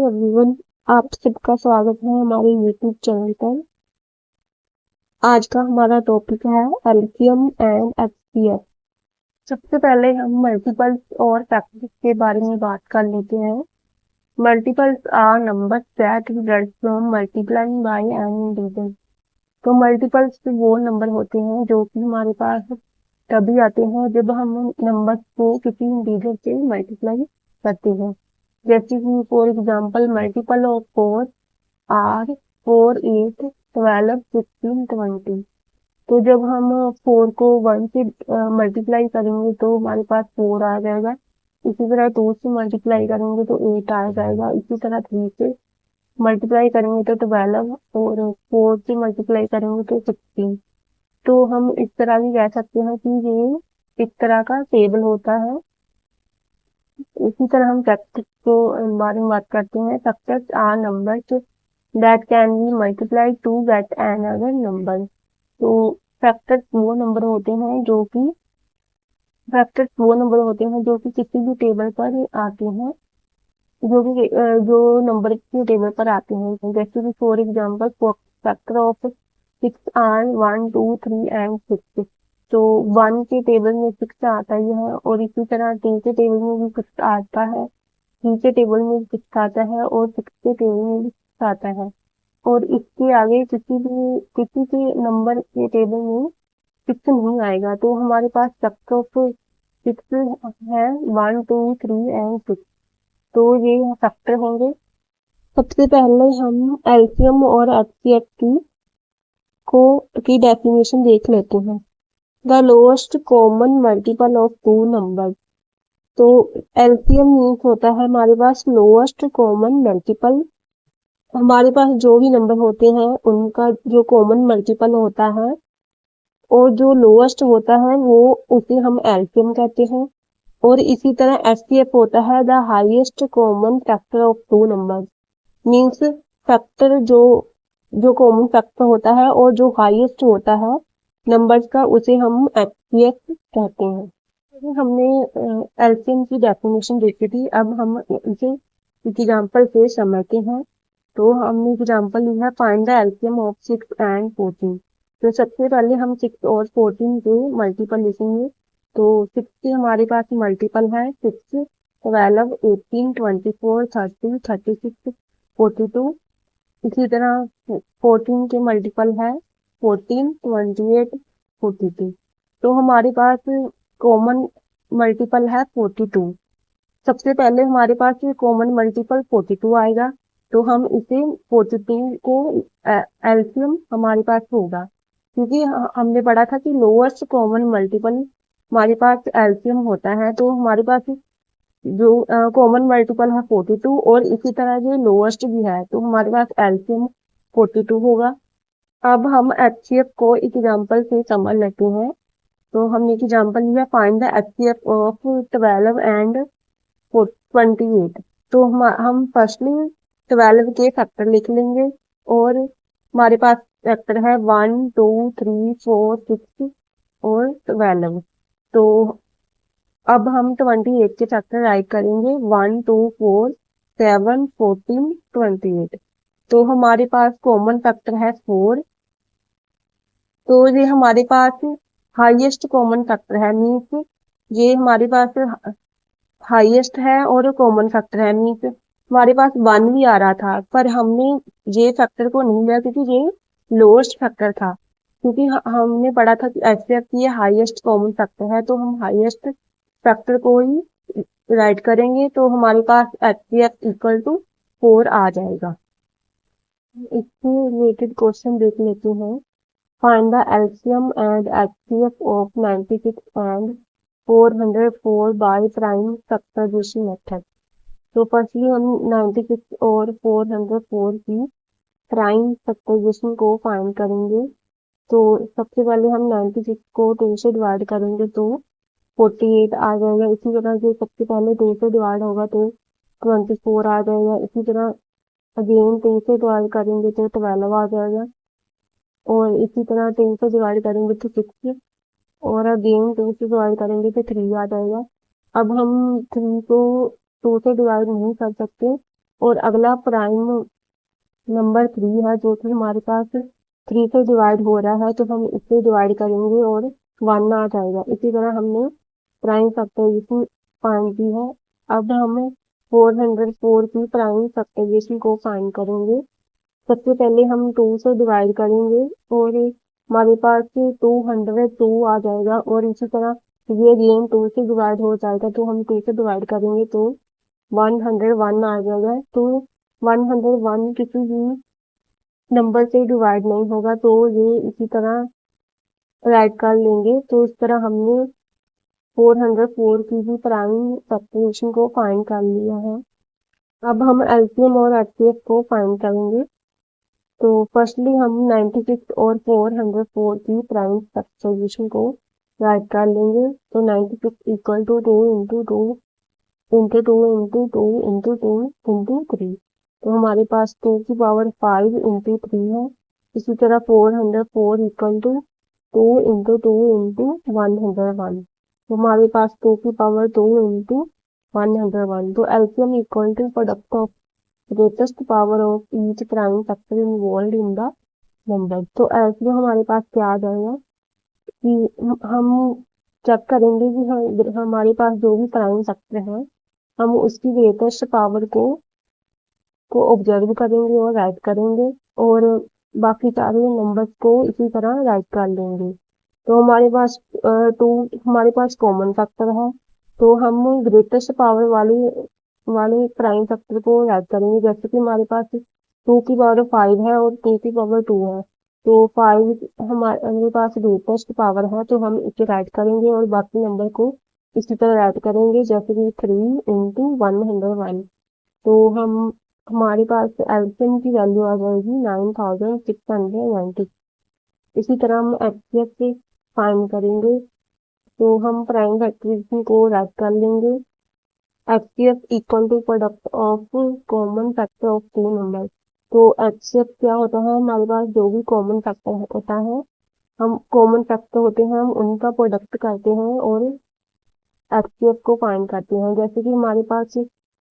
Everyone, आप सबका स्वागत है हमारे यूट्यूब चैनल पर। आज का हमारा टॉपिक है एलसीएम एंड एचसीएफ। सबसे पहले हम मल्टीपल्स और फैक्टर्स के बारे में बात कर लेते हैं। Multiples are numbers that result from multiplying by an integer. तो मल्टीपल्स वो नंबर होते हैं जो कि हमारे पास तभी आते हैं जब हम नंबर्स को किसी इंटीजर से मल्टीप्लाई करते हैं। जैसे कि for example multiple of 4 are 4, 8, 12, 16, 20। तो जब हम 4 को 1 से मल्टीप्लाई करेंगे तो हमारे पास 4 आ जाएगा। इसी तरह 2 से मल्टीप्लाई करेंगे तो 8 आ जाएगा। इसी तरह 3 से मल्टीप्लाई करेंगे तो 12 और 4 से मल्टीप्लाई करेंगे तो 16। तो हम इस तरह भी कह सकते हैं कि ये इस तरह का टेबल होता है। इसी तरह हम फैक्टर्स को बारे में बात करते हैं। Factors are numbers that can be multiplied to get another number. तो फैक्टर्स वो नंबर होते हैं जो कि किसी भी टेबल पर आते हैं, जो नंबर के टेबल पर आते हैं। जैसे कि for example factor of 6 are 1, 2, 3 and 6। तो 1 के टेबल में 6 आता ही है, और इसी तरह 2 के टेबल में भी 6 आता है, 3 के टेबल में भी 6 आता है, और 6 के टेबल में भी 6 आता है। और इसके आगे किसी के नंबर के टेबल में 6 नहीं आएगा। तो हमारे पास फैक्टर ऑफ 6 है 1, 2, 3 एंड 6। तो ये फैक्टर होंगे। सबसे पहले हम एलसीएम और एचसीएफ की डेफिनेशन देख लेते हैं। The lowest common multiple of two number. तो एलसीएम मीन्स होता है हमारे पास लोएस्ट कॉमन मल्टीपल। हमारे पास जो भी नंबर होते हैं उनका जो कॉमन मल्टीपल होता है, और जो लोएस्ट होता है वो उसे हम एलसीएम कहते हैं। और इसी तरह एचसीएफ होता है the highest common factor of two number. Means factor जो कॉमन फैक्टर होता है और जो हाईएस्ट होता है नंबर्स का, उसे हम एचसीएफ कहते हैं। हमने एलसीएम की डेफिनेशन देखी थी। अब हम इसे एग्जाम्पल से समझते हैं। तो हमने एग्जाम्पल लिया है, find the LCM of 6 and 14। तो सबसे पहले हम 6 और 14 के मल्टीपल लिखेंगे। तो 6 के हमारे पास मल्टीपल है 6, 12, 18, 24, 30, 36, 42। इसी तरह 14 के मल्टीपल है 14, 28, 42। तो हमारे पास कॉमन मल्टीपल है 42। सबसे पहले हमारे पास ये कॉमन मल्टीपल 42 आएगा। तो हम इसे 42 को एलसीएम हमारे पास होगा, क्योंकि हमने पढ़ा था कि लोएस्ट कॉमन मल्टीपल हमारे पास एलसीएम होता है। तो हमारे पास जो कॉमन मल्टीपल है 42, और इसी तरह जो लोएस्ट भी है, तो हमारे पास एलसीएम 42 होगा। अब हम एचसीएफ को एग्जाम्पल से समझ लेते हैं। तो हमने एग्जाम्पल लिया, find the HCF of 12 and 28। तो हम फर्स्टली 12 के फैक्टर लिख लेंगे, और हमारे पास फैक्टर है 1, 2, 3, 4, 6 और 12। तो अब हम 28 के फैक्टर राइट करेंगे, 1, 2, 4, 7, 14, 28। तो हमारे पास कॉमन फैक्टर है 4। तो ये हमारे पास हाईएस्ट कॉमन फैक्टर है, मीन्स ये हमारे पास हाईएस्ट है और कॉमन फैक्टर है। मीन्स हमारे पास 1 भी आ रहा था, पर हमने ये फैक्टर को नहीं लिया क्योंकि ये लोएस्ट फैक्टर था। क्योंकि हमने पढ़ा था कि एचसीएफ की हाईएस्ट कॉमन फैक्टर है, तो हम हाईएस्ट फैक्टर को ही राइट करेंगे। तो हमारे पास एचसीएफ इक्वल टू 4 आ जाएगा। इससे रिलेटेड क्वेश्चन देख लेते हैं। Find the LCM and HCF of 96 and 404 by prime factorization method. तो फर्स्टली हम 96 और 404 की प्राइम फैक्टराइजेशन को फाइंड करेंगे। तो सबसे पहले हम 96 को 2 से डिवाइड करेंगे तो 48 आ जाएगा। इसी तरह से सबसे पहले 2 से डिवाइड होगा तो 24 आ जाएगा। इसी तरह अगेन 2 से डिवाइड करेंगे तो 12 आ जाएगा, और इसी तरह 2 से डिवाइड करेंगे तो 6, और अगेन 2 से डिवाइड करेंगे तो 3 आ जाएगा। अब हम 3 को 2 से डिवाइड नहीं कर सकते, और अगला प्राइम नंबर 3 है जो कि हमारे पास 3 से डिवाइड हो रहा है, तो हम इसे डिवाइड करेंगे और 1 आ जाएगा। इसी तरह हमने प्राइम फैक्टराइजेशन फाइंड की है। अब हमें 404 की प्राइम फैक्टराइजेशन को फाइंड करेंगे। सबसे पहले हम 2 से डिवाइड करेंगे और हमारे पास 202 आ जाएगा, और इसी तरह ये अगेन 2 से डिवाइड हो जाएगा, तो हम 2 से डिवाइड करेंगे तो 101 आ जाएगा। तो 101 किसी भी नंबर से डिवाइड नहीं होगा, तो ये इसी तरह राइट कर लेंगे। तो इस तरह हमने 404 की भी प्राइम फैक्टराइजेशन को फाइंड कर लिया है। अब हम एलसीएम और एचसीएफ को फाइंड करेंगे। तो फर्स्टली हम 96 और 404 की प्राइम फैक्टराइजेशन को राइट कर लेंगे। तो 96 equal to 2 into 2 into 2 into 2 into 2 into 3। तो हमारे पास 2 की पावर 5 इंटू 3 है। इसी तरह 404 इक्वल टू 2 इंटू 2 इंटू 101। तो हमारे पास 2 की पावर 2 इंटू 101। तो LCM equal to product of greatest power of each prime factor involve in the number. तो एलसीएम हमारे पास क्या आ जाएगा कि हम चेक करेंगे कि हमारे पास जो भी प्राइम फैक्टर है, हम उसकी ग्रेटेस्ट पावर को ऑब्जर्व करेंगे और राइट करेंगे, और बाकी सारे नंबर्स को इसी तरह राइट कर लेंगे। तो हमारे पास टू हमारे पास कॉमन फैक्टर है, तो हम ग्रेटेस्ट पावर वाले प्राइम फैक्टर को राइट करेंगे। जैसे कि हमारे पास 2 की पावर 5 है और 2 की पावर 2 है, तो 5 हमारे पास ग्रेटेस्ट पावर है, तो हम इसे राइट करेंगे और बाकी नंबर को इसी तरह राइट करेंगे, जैसे कि 3 इंटू 101। तो हमारे पास एल्सियम की वैल्यू आ जाएगी 9690। इसी तरह हम एचसीएफ से फाइंड करेंगे। तो हम प्राइम फैक्टराइजेशन को राइट कर लेंगे। HCF equal to product of common factor of two number. तो एचसीएफ क्या होता है, हमारे पास जो भी कॉमन फैक्टर होता है, हम कॉमन फैक्टर होते हैं, हम उनका प्रोडक्ट करते हैं और एचसीएफ को फाइंड करते हैं। जैसे कि हमारे पास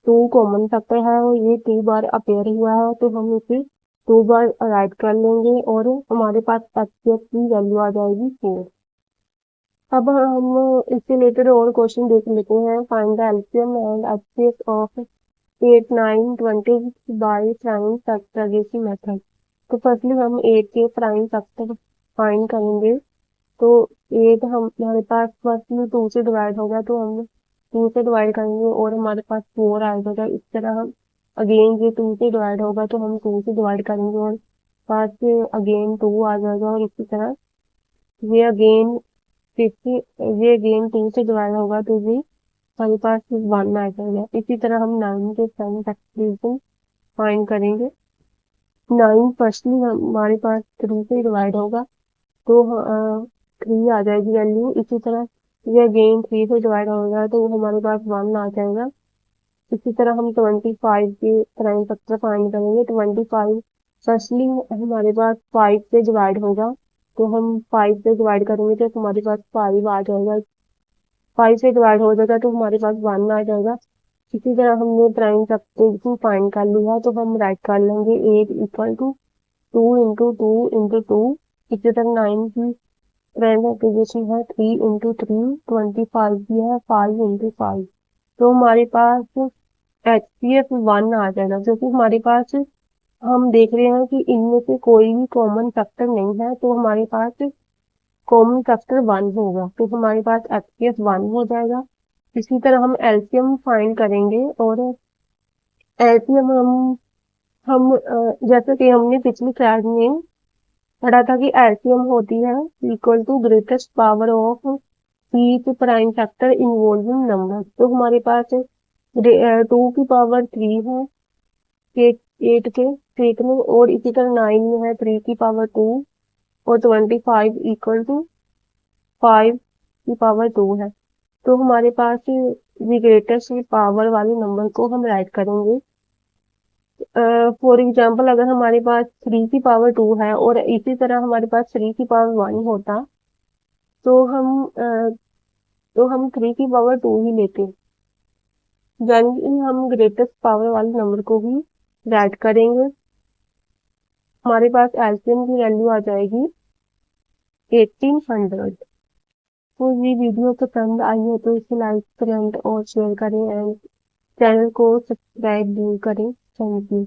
2 कॉमन फैक्टर है और ये 2 बार अपेयर हुआ है, तो हम इसे 2 बार राइट कर लेंगे और हमारे पास एचसीएफ की वैल्यू आ जाएगी 4। अब हम इससे रिलेटेड और क्वेश्चन देख लेते हैं। Find the LCM and HCF of 8, 9, 20 by prime factorization method. तो फर्स्टली हम 8 के प्राइम फैक्टर फाइंड करेंगे। तो 8 हमारे पास फर्स्ट में 2 से डिवाइड होगा, तो हम 2 से डिवाइड करेंगे और हमारे पास 4 आ जाएगा। इस तरह हम अगेन ये 2 से डिवाइड होगा, तो हम 2 से डिवाइड करेंगे और पास से अगेन 2 आ जाएगा, और इसी तरह ये अगेन 50 ये अगेन 2 से डिवाइड होगा, तो ये हमारे पास 1 आ जाएगा। इसी तरह हम 9 के साइन फैक्टराइजेशन फाइंड करेंगे। 9 फर्स्टली हमारे पास 3 से डिवाइड होगा, तो 3 आ जाएगी वैल्यू। इसी तरह ये अगेन 3 से डिवाइड होगा, तो हमारे पास 1 आ जाएगा। इसी तरह हम 25 के प्राइम फैक्टर फाइंड करेंगे। 25 फर्स्टली हमारे पास 5 से डिवाइड होगा, तो हम 5 से डिवाइड करेंगे तो हमारे पास 5 आ जाएगा। 5 से डिवाइड हो जाएगा, तो हमारे पास 1 आ जाएगा। इसी तरह हमने प्राइम फैक्टर को फाइंड कर लिया, तो हम राइट कर लेंगे 8 इक्वल टू 2 इंटू 2 इंटू 2। इसी तरह 9 की प्राइम फैक्टराइजेशन है 3 इंटू 3, 25 भी है 5 इंटू 5। तो हमारे पास एचसीएफ 1 आ जाएगा, क्योंकि हमारे पास हम देख रहे हैं कि इनमें से कोई भी कॉमन फैक्टर नहीं है, तो हमारे पास कॉमन फैक्टर 1 होगा, तो हमारे पास एचसीएफ 1 हो जाएगा। इसी तरह हम एलसीएम फाइंड करेंगे, और एलसीएम जैसे कि हमने पिछली क्लास में पढ़ा था कि एलसीएम होती है equal to greatest power of each prime factor involving number. तो हमारे पास 2 की पावर 3 है 8 के ठीक में, और इसी तरह 9 में है 3 की पावर 2, और 25 इक्वल टू 5 की पावर 2 है। तो हमारे पास ये ग्रेटेस्ट पावर वाले नंबर को हम राइट करेंगे। फॉर एग्जाम्पल अगर हमारे पास 3 की पावर 2 है और इसी तरह हमारे पास 3 की पावर 1 होता, तो हम 3 की पावर 2 ही लेते। यानी हम ग्रेटेस्ट पावर वाले नंबर को ही ऐड करेंगे। हमारे पास एलसीएम की वैल्यू आ जाएगी 1800। तो ये वीडियो पसंद आई है तो इसे लाइक करें और शेयर करें एंड चैनल को सब्सक्राइब भी करें। Thank you.